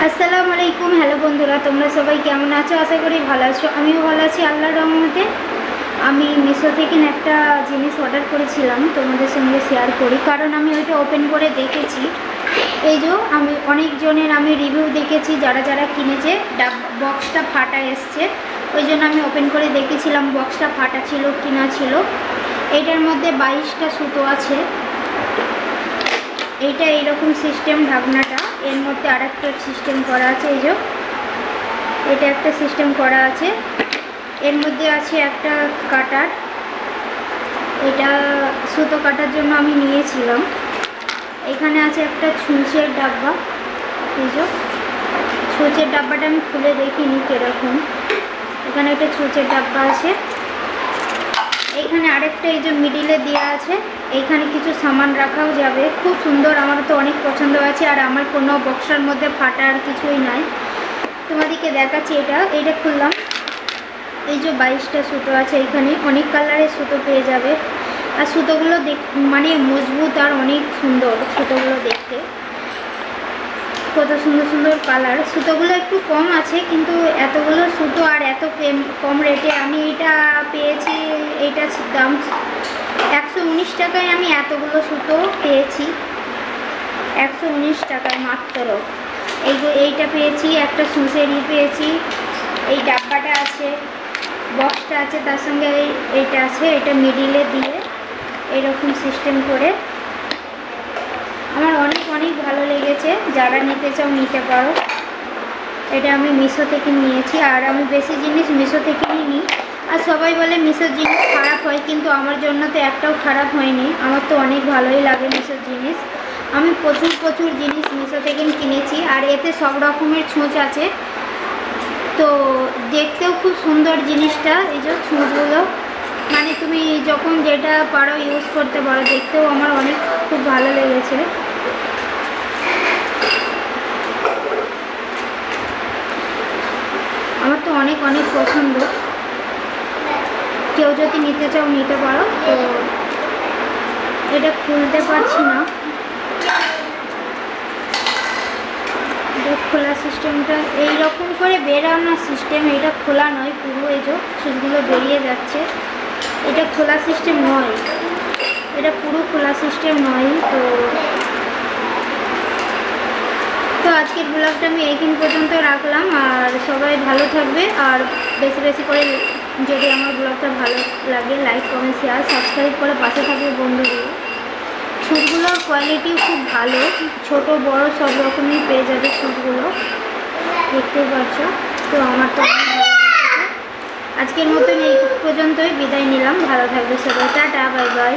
আসসালামু আলাইকুম। হ্যালো বন্ধুরা, তোমরা সবাই কেমন আছো? আশা করি ভালো আছো। আমিও ভালো আছি আল্লাহর রহমতে। আমি মিশো থেকে একটা জিনিস অর্ডার করেছিলাম, তোমাদের সঙ্গে শেয়ার করি, কারণ আমি ওইটা ওপেন করে দেখেছি। এই যে আমি অনেকজনের রিভিউ দেখেছি, যারা যারা কিনেছে বক্সটা ফাটা এসছে, ওই জন্য আমি ওপেন করে দেখেছিলাম বক্সটা ফাটা ছিল কি না ছিল। এইটার মধ্যে 22টা সুতো আছে। এইটা এইরকম সিস্টেম ঢাকনাটা, এর মধ্যে আরেকটা সিস্টেম করা আছে। এই যে এটা একটা সিস্টেম করা আছে, এর মধ্যে আছে একটা কাটার, এটা সুতো কাটার জন্য আমি নিয়েছিলাম। এখানে আছে একটা ছুঁচের ডাব্বা। এই যে ছুঁচের ডাব্বাটা আমি খুলে দেখিনি কীরকম। এখানে একটা ছুঁচের ডাব্বা আছে। এইখানে আরেকটা এই যে মিডিলে দেওয়া আছে, এইখানে কিছু সামান রাখাও যাবে। খুব সুন্দর, আমার তো অনেক পছন্দ আছে। আর আমার কোনো বক্সের মধ্যে ফাটার কিছুই নাই। তোমাদেরকে দেখাচ্ছি। এটা খুললাম। এই যে 22টা সুতো আছে, এখানে অনেক কালারের সুতো পেয়ে যাবে। আর সুতোগুলো মানে মজবুত আর অনেক সুন্দর সুতোগুলো দেখতে। কত সুন্দর সুন্দর কালার। সুতোগুলো একটু কম আছে, কিন্তু এতগুলো সুতো আর এত কম রেটে আমি এটা পেয়েছি। এইটা দাম 119 টাকায় আমি এতগুলো সুতো পেয়েছি। 119 টাকায় মাত্র। এইটা পেয়েছি, একটা সুসেরি পেয়েছি, এই ডাব্বাটা আছে, বক্সটা আছে, তার সঙ্গে এইটা আছে। এটা মিডিলে দিয়ে এরকম সিস্টেম করে আমার অনেক অনেক ভালো লেগেছে। যারা নিতে চাও নিতে পারো। এটা আমি মিশো থেকে নিয়েছি। আর আমি বেশি জিনিস মিশো থেকেই নিই। আর সবাই বলে মিশোর জিনিস খারাপ হয়, কিন্তু আমার জন্য তো একটাও খারাপ হয়নি। আমার তো অনেক ভালোই লাগে মিশোর জিনিস। আমি প্রচুর জিনিস মিশো থেকে কিনেছি। আর এতে সব রকমের ছুঁচ আছে, তো দেখতেও খুব সুন্দর জিনিসটা। এই যে ছুঁচগুলো, মানে তুমি যখন যেটা পারো ইউজ করতে পারো। দেখতেও আমার খুব ভালো লেগেছে। আমার তো অনেক পছন্দ। কেউ যদি নিতে চাও নিতে পারো। তো এটা খুলতে পারছি না, খোলা সিস্টেমটা এইরকম করে বেরানোর সিস্টেম। এটা খোলা নয় পুরো, এই যে ছুঁচগুলো বেরিয়ে যাচ্ছে। এটা খোলা সিস্টেম নয়, এটা পুরো খোলা সিস্টেম নয়। তো আজকের ব্লগটা আমি এইখান পর্যন্ত রাখলাম। আর সবাই ভালো থাকবে। আর বেশি বেশি করে যদি আমার ব্লগটা ভালো লাগে লাইক কমেন্ট শেয়ার সাবস্ক্রাইব করে পাশে থাকবে বন্ধুগুলো। ছুঁচগুলোর কোয়ালিটিও খুব ভালো, ছোট বড় সব রকমই পেয়ে যাবে ছুঁচগুলো, দেখতেই পাচ্ছ। তো আমার তো অনেক ভালো লেগেছে। আজকের মতন এই পর্যন্তই বিদায় নিলাম। ভালো থাকবে সবাই। Tata, bye bye.